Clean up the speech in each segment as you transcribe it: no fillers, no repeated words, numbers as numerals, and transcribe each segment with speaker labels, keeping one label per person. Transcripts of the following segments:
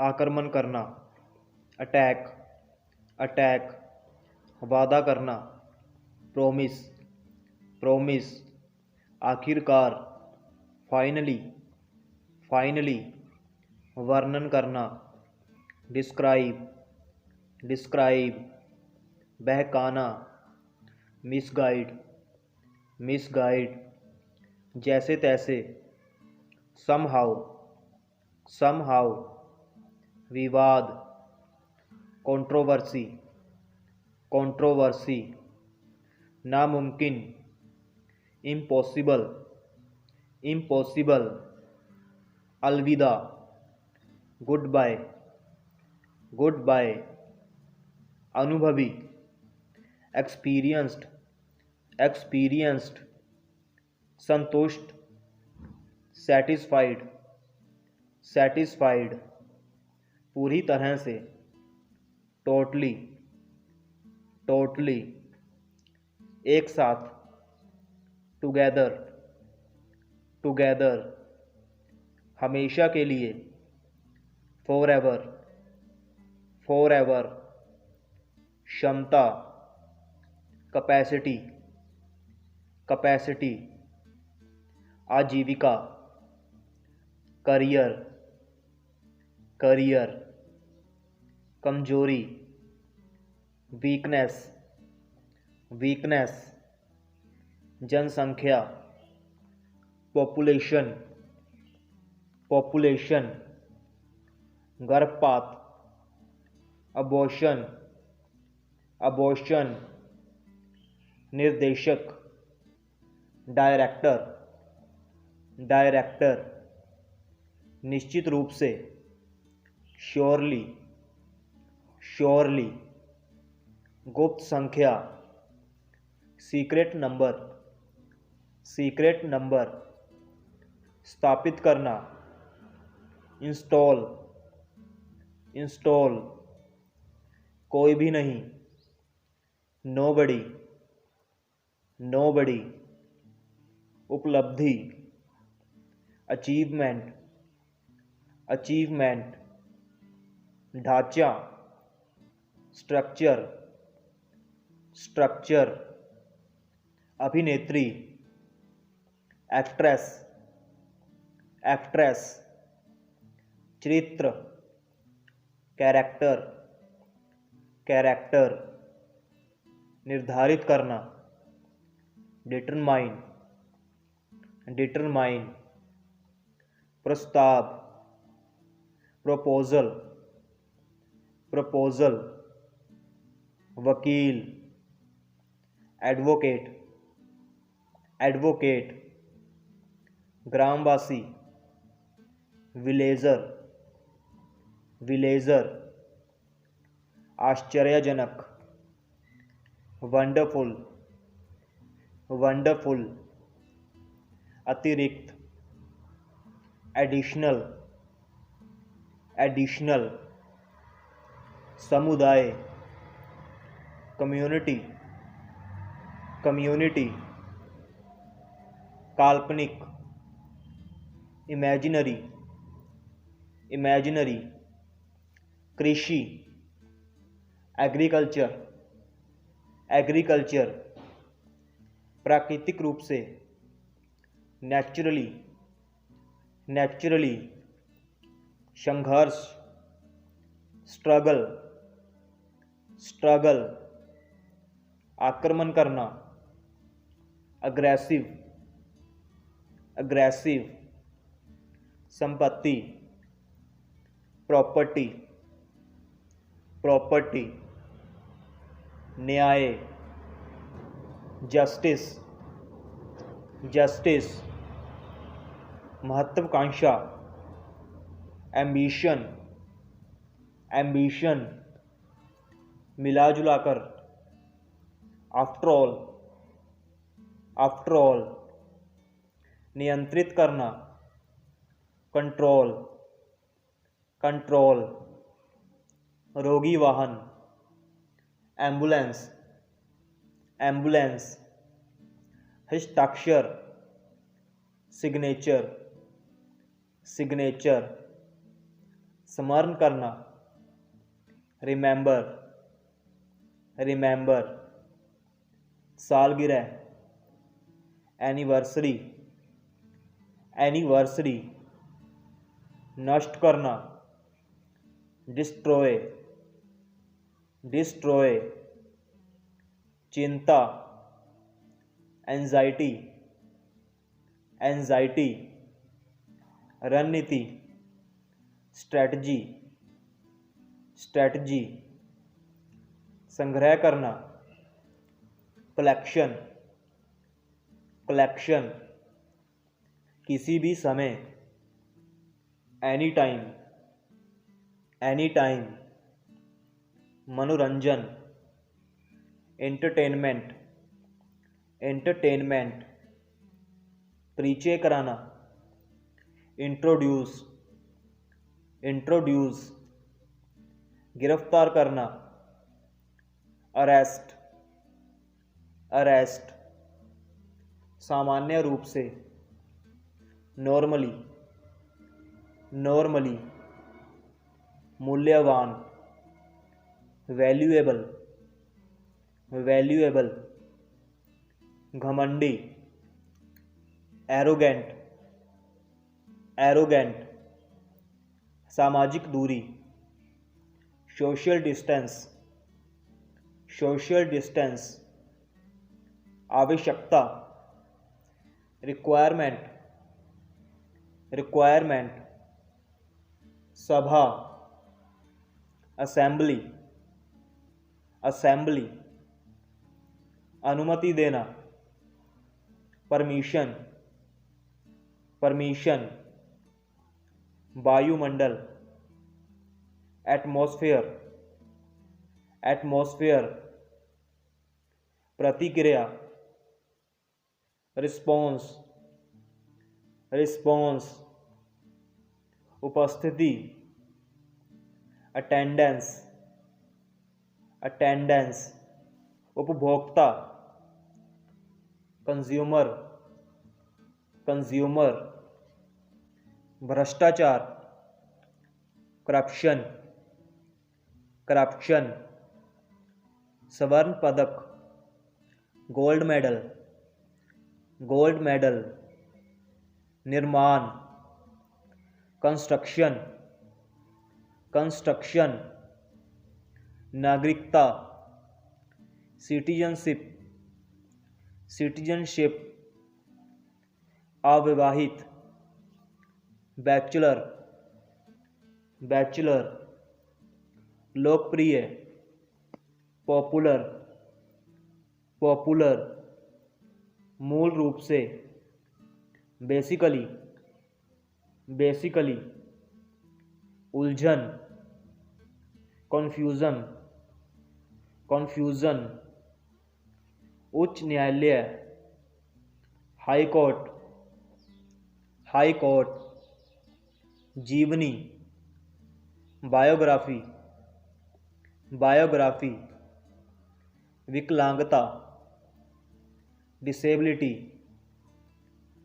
Speaker 1: आक्रमण करना, attack, attack, वादा करना, प्रोमिस, प्रोमिस, आखिरकार, फाइनली, फाइनली, वर्णन करना, डिस्क्राइब, डिस्क्राइब, बहकाना, मिसगाइड, मिसगाइड, जैसे तैसे, समहाउ, समहाउ, विवाद, कंट्रोवर्सी, कंट्रोवर्सी, नामुमकिन, इम्पॉसिबल, इम्पॉसिबल, अलविदा, गुड बाय, गुड बाय, अनुभवी, एक्सपीरियंस्ड, एक्सपीरियंस्ड, संतुष्ट, सेटिस्फाइड, सेटिस्फाइड, पूरी तरह से, टोटली, टोटली, एक साथ, टुगेदर, टुगेदर, हमेशा के लिए, फॉरएवर, फॉरएवर, क्षमता, कैपेसिटी, कैपेसिटी, आजीविका, करियर, करियर, कमजोरी, वीकनेस, वीकनेस, जनसंख्या, पॉपुलेशन, पॉपुलेशन, गर्भपात, अबॉर्शन, अबॉर्शन, निर्देशक, डायरेक्टर, डायरेक्टर, निश्चित रूप से, श्योरली, श्योरली, गुप्त संख्या, सीक्रेट नंबर, सीक्रेट नंबर, स्थापित करना, इंस्टॉल, इंस्टॉल, कोई भी नहीं, नोबडी, नोबडी, उपलब्धि, अचीवमेंट, अचीवमेंट, ढांचा, स्ट्रक्चर, स्ट्रक्चर, अभिनेत्री, एक्ट्रेस, एक्ट्रेस, चरित्र, कैरेक्टर, कैरेक्टर, निर्धारित करना, डिटरमाइन, डिटरमाइन, प्रस्ताव, प्रपोजल, प्रपोजल, वकील, एडवोकेट, एडवोकेट, ग्रामवासी, विलेजर, विलेजर, आश्चर्यजनक, वंडरफुल, वंडरफुल, अतिरिक्त, एडिशनल, एडिशनल, समुदाय, कम्युनिटी, कम्युनिटी, काल्पनिक, इमेजिनरी, इमेजिनरी, कृषि, एग्रीकल्चर, एग्रीकल्चर, प्राकृतिक रूप से, नेचुरली, नेचुरली, संघर्ष, स्ट्रगल, स्ट्रगल, आक्रमण करना, अग्रेसिव, अग्रेसिव, संपत्ति, प्रॉपर्टी, प्रॉपर्टी, न्याय, जस्टिस, जस्टिस, महत्वाकांक्षा, एम्बिशन, एम्बिशन, मिला जुलाकर, आफ्टर ऑल, आफ्टर ऑल, नियंत्रित करना, कंट्रोल, कंट्रोल, रोगी वाहन, एम्बुलेंस, एम्बुलेंस, हस्ताक्षर, सिग्नेचर, सिग्नेचर, स्मरण करना, रिमेंबर, रिमेंबर, सालगिरह, एनिवर्सरी, एनिवर्सरी, नष्ट करना, डिस्ट्रॉय, डिस्ट्रॉय, चिंता, एंजाइटी, एंजाइटी, रणनीति, स्ट्रैटजी, स्ट्रैटजी, संग्रह करना, कलेक्शन, कलेक्शन, किसी भी समय, एनी टाइम, एनी टाइम, मनोरंजन, एंटरटेनमेंट, एंटरटेनमेंट, परिचय कराना, इंट्रोड्यूस, इंट्रोड्यूस, गिरफ्तार करना, अरेस्ट, अरेस्ट, सामान्य रूप से, नॉर्मली, नॉर्मली, मूल्यवान, वैल्यूएबल, वैल्यूएबल, घमंडी, एरोगेंट, एरोगेंट, सामाजिक दूरी, सोशल डिस्टेंस, सोशल डिस्टेंस, आवश्यकता, रिक्वायरमेंट, रिक्वायरमेंट, सभा, असेंबली, असेंबली, अनुमति देना, परमिशन, परमिशन, वायुमंडल, एटमॉस्फेयर, एटमॉस्फेयर, प्रतिक्रिया, रिस्पॉन्स, रिस्पॉन्स, उपस्थिति, अटेंडेंस, अटेंडेंस, उपभोक्ता, कंज्यूमर, कंज्यूमर, भ्रष्टाचार, करप्शन, करप्शन, स्वर्ण पदक, गोल्ड मेडल, गोल्ड मेडल, निर्माण, कंस्ट्रक्शन, कंस्ट्रक्शन, नागरिकता, सिटीजनशिप, सिटीजनशिप, अविवाहित, बैचलर, बैचलर, लोकप्रिय, पॉपुलर, पॉपुलर, मूल रूप से, बेसिकली, बेसिकली, उलझन, कन्फ्यूज़न, कन्फ्यूज़न, उच्च न्यायालय, हाई कोर्ट, हाई कोर्ट, जीवनी, बायोग्राफी, बायोग्राफी, विकलांगता, डिसेबिलिटी,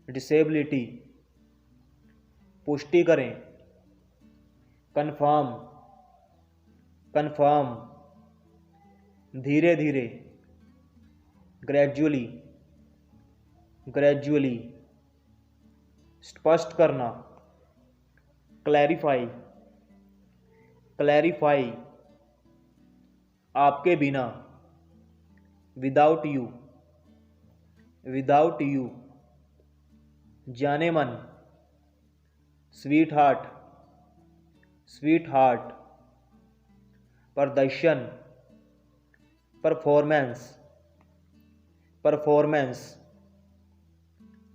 Speaker 1: डिसेबिलिटी, पुष्टि करें, कन्फर्म, कन्फर्म, धीरे धीरे, ग्रेजुअली, ग्रेजुअली, स्पष्ट करना, क्लैरिफाई, क्लैरिफाई, आपके बिना, विदाउट यू, विदाउट यू, जाने मन, स्वीट हार्ट, स्वीट हार्ट, प्रदर्शन, परफॉर्मेंस, परफॉर्मेंस,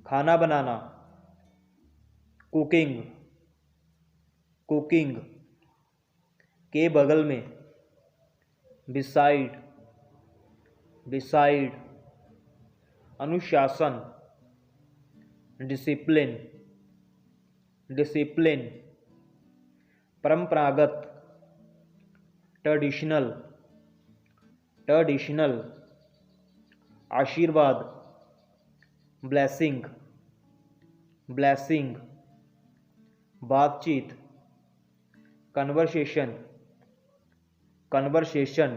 Speaker 1: खाना बनाना, कुकिंग, कुकिंग, के बगल में, बिसाइड, बिसाइड, अनुशासन, डिसिप्लिन, डिसिप्लिन, परंपरागत, ट्रेडिशनल, ट्रेडिशनल, आशीर्वाद, ब्लेसिंग, ब्लेसिंग, बातचीत, कन्वर्सेशन, कन्वर्सेशन,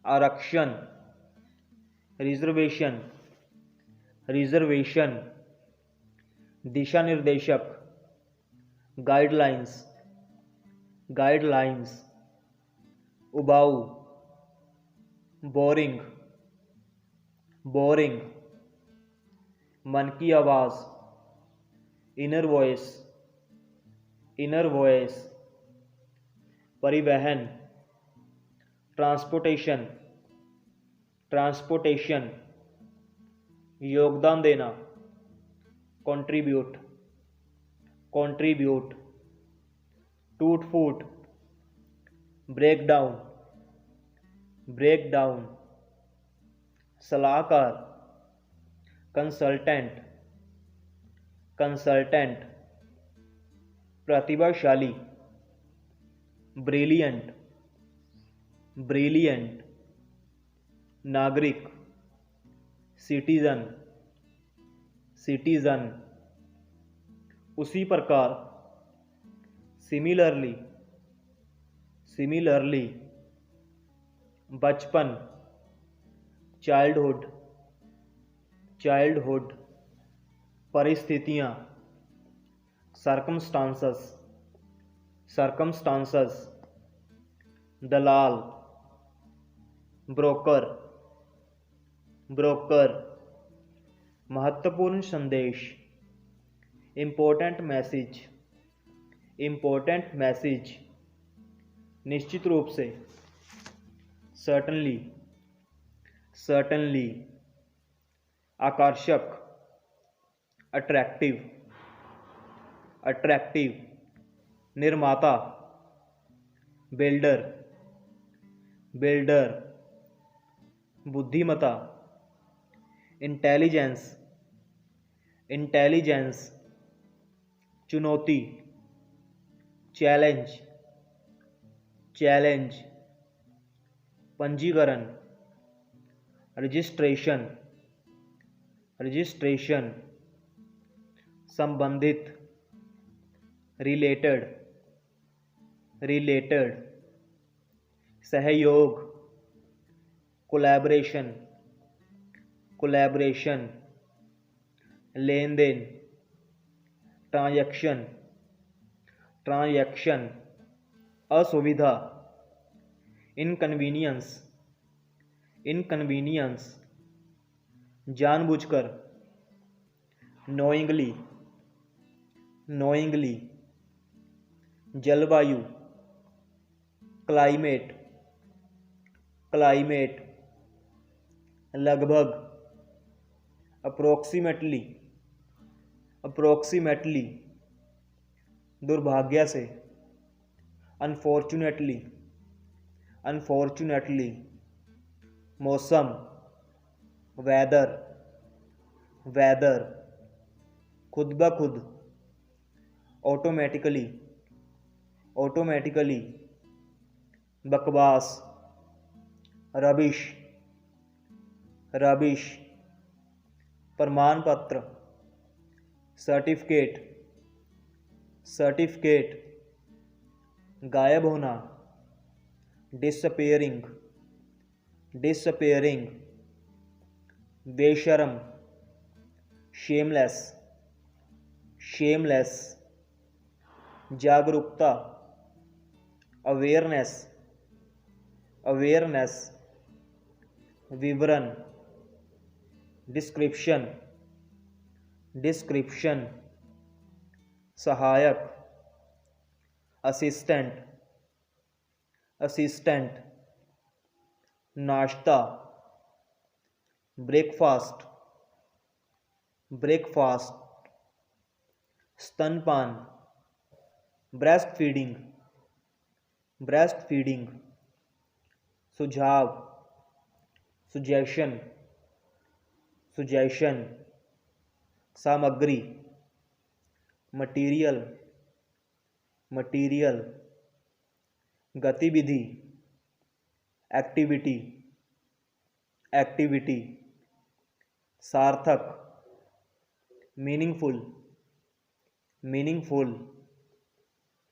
Speaker 1: आरक्षण, रिजर्वेशन, रिजर्वेशन, दिशा निर्देशक, गाइडलाइंस, गाइडलाइंस, उबाऊ, बोरिंग, बोरिंग, मन की आवाज़, इनर वॉइस, इनर वॉइस, परिवहन, ट्रांसपोर्टेशन, ट्रांसपोर्टेशन, योगदान देना, कंट्रीब्यूट, कंट्रीब्यूट, टूट फूट, ब्रेक डाउन, ब्रेक डाउन, सलाहकार, कंसल्टेंट, कंसल्टेंट, प्रतिभाशाली, ब्रिलियंट, ब्रिलियंट, नागरिक, सिटीजन, सिटीजन, उसी प्रकार, सिमिलरली, सिमिलरली, बचपन, चाइल्डहुड, चाइल्डहुड, परिस्थितियाँ, सर्कमस्टांसस, सर्कमस्टांसस, दलाल, ब्रोकर, ब्रोकर, महत्वपूर्ण संदेश, इम्पोर्टेंट मैसेज, इम्पोर्टेंट मैसेज, निश्चित रूप से, सर्टनली, सर्टनली, आकर्षक, अट्रैक्टिव, अट्रैक्टिव, निर्माता, बिल्डर, बिल्डर, बुद्धिमता, इंटेलिजेंस, इंटेलिजेंस, चुनौती, चैलेंज, चैलेंज, पंजीकरण, रजिस्ट्रेशन, रजिस्ट्रेशन, संबंधित, रिलेटेड, रिलेटेड, सहयोग, कोलैबोरेशन, कोलैबोरेशन, लेन देन, ट्रांजैक्शन, ट्रांजैक्शन, असुविधा, इनकन्वीनियंस, इनकन्वीनियंस, जानबूझकर, नोइंगली, नोइंगली, जलवायु, क्लाइमेट, क्लाइमेट, लगभग, अप्रोक्सीमेटली, अप्रोक्सीमेटली, दुर्भाग्य से, अनफॉर्चुनेटली, अनफॉर्चुनेटली, मौसम, वेदर, वेदर, खुद ब खुद, ऑटोमेटिकली, ऑटोमेटिकली, बकवास, रबिश, रबिश, प्रमाण पत्र, सर्टिफिकेट, सर्टिफिकेट, गायब होना, डिसअपेयरिंग, डिसअपेयरिंग, बेशर्म, शेमलेस, शेमलेस, जागरूकता, अवेयरनेस, अवेयरनेस, विवरण, डिस्क्रिप्शन, डिस्क्रिप्शन, सहायक, असिस्टेंट, असिस्टेंट, नाश्ता, ब्रेकफास्ट, ब्रेकफास्ट, स्तनपान, ब्रेस्ट फीडिंग, ब्रेस्ट फीडिंग, सुझाव, सुजेशन, सुजेशन, सामग्री, मटीरियल, मटीरियल, गतिविधि, एक्टिविटी, एक्टिविटी, सार्थक, मीनिंगफुल, मीनिंगफुल,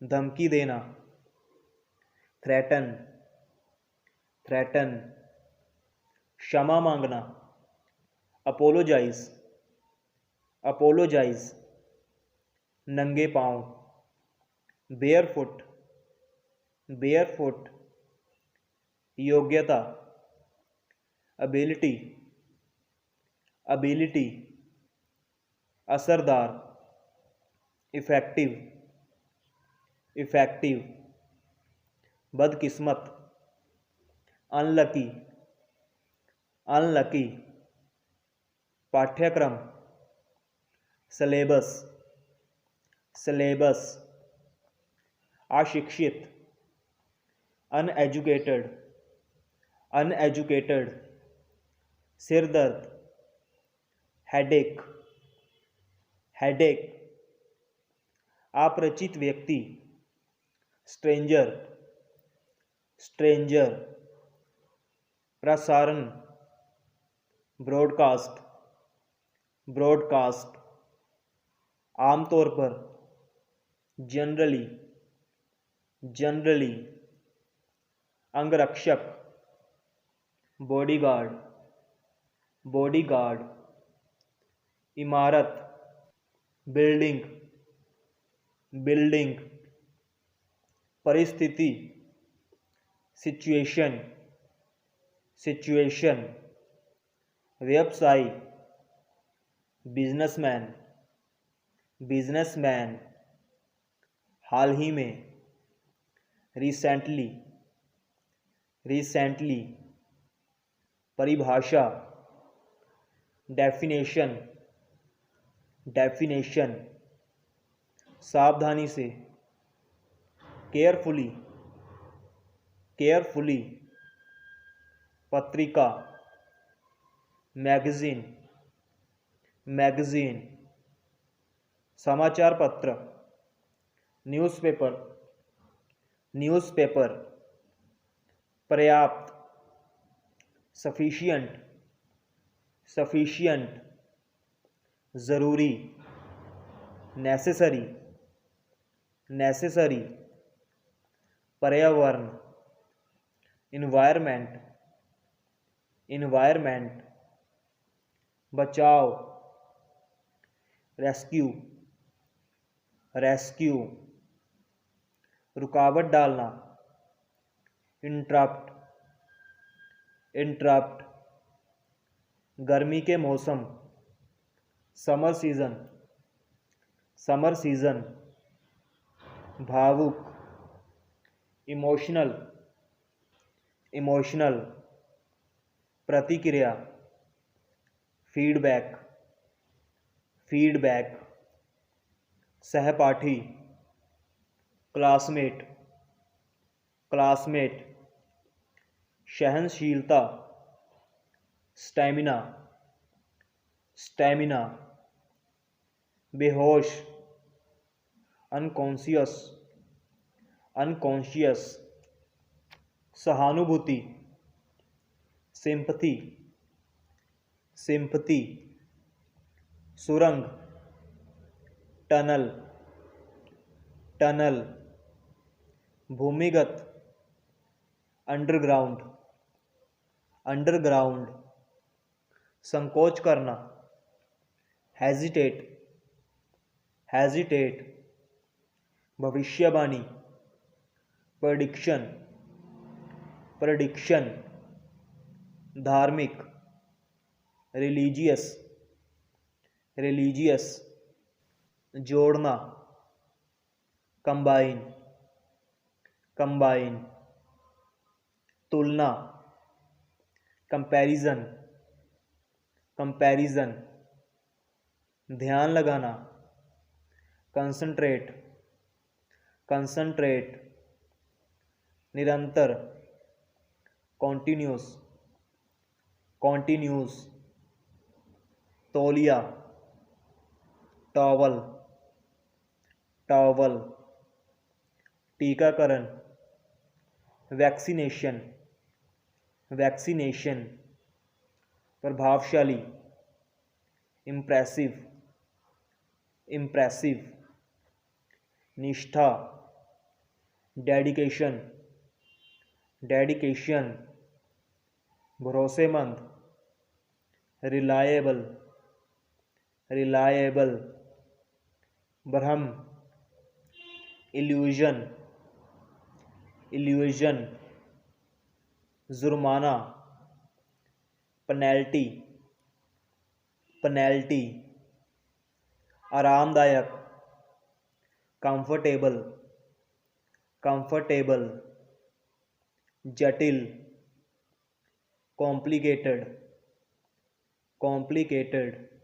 Speaker 1: धमकी देना, थ्रेटन, थ्रेटन, क्षमा मांगना, अपोलोजाइज, अपोलोजाइज, नंगे पाँव, बेयरफुट, बेयरफुट, योग्यता, एबिलिटी, एबिलिटी, असरदार, इफेक्टिव, इफेक्टिव, बदकिस्मत, अनलकी, अनलकी, पाठ्यक्रम, सिलेबस, सिलेबस, अशिक्षित, अनएजुकेटेड, अनएजुकेटेड, सिरदर्द, हेडेक, हेडेक, अपरिचित व्यक्ति, स्ट्रेंजर, स्ट्रेंजर, प्रसारण, ब्रॉडकास्ट, ब्रॉडकास्ट, आमतौर पर, जनरली, जनरली, अंगरक्षक, बॉडीगार्ड, बॉडीगार्ड, इमारत, बिल्डिंग, बिल्डिंग, परिस्थिति, सिचुएशन, सिचुएशन, व्यवसायी, बिजनेसमैन, बिजनेसमैन, हाल ही में, रिसेंटली, रिसेंटली, परिभाषा, डेफिनेशन, डेफिनेशन, सावधानी से, केयरफुली, केयरफुली, पत्रिका, मैगजीन, मैगजीन, समाचार पत्र, न्यूज़पेपर, न्यूज़पेपर, पर्याप्त, सफिशिएंट, सफिशिएंट, ज़रूरी, नेसेसरी, नेसेसरी, पर्यावरण, इन्वायरमेंट, इन्वायरमेंट, बचाव, रेस्क्यू, रेस्क्यू, रुकावट डालना, इंटरप्ट, इंटरप्ट, गर्मी के मौसम, समर सीज़न, समर सीज़न, भावुक, इमोशनल, इमोशनल, प्रतिक्रिया, फीडबैक, फीडबैक, सहपाठी, क्लासमेट, क्लासमेट, सहनशीलता, स्टैमिना, स्टैमिना, बेहोश, अनकॉन्शियस, अनकॉन्शियस, सहानुभूति, सिंपथी, सिंपथी, सुरंग, टनल, टनल, भूमिगत, अंडरग्राउंड, अंडरग्राउंड, संकोच करना, हेजिटेट, हेजिटेट, भविष्यवाणी, प्रेडिक्शन, प्रेडिक्शन, धार्मिक, रिलीजियस, रिलीजियस, जोड़ना, कंबाइन, कंबाइन, तुलना, कंपैरिजन, कंपैरिजन, ध्यान लगाना, कंसंट्रेट, कंसंट्रेट, निरंतर, कॉन्टिन्यूस, कॉन्टिन्यूस, तौलिया, टॉवल, टॉवल, टीकाकरण, वैक्सीनेशन, वैक्सीनेशन, प्रभावशाली, इम्प्रेसिव, इम्प्रेसिव, निष्ठा, डेडिकेशन, डेडिकेशन, भरोसेमंद, रिलायबल, रिलायबल, भ्रम, इल्यूजन, इल्यूजन, जुर्माना, पेनल्टी, पेनल्टी, आरामदायक, कंफर्टेबल, कंफर्टेबल, जटिल, कॉम्प्लिकेटेड, कॉम्प्लिकेटेड,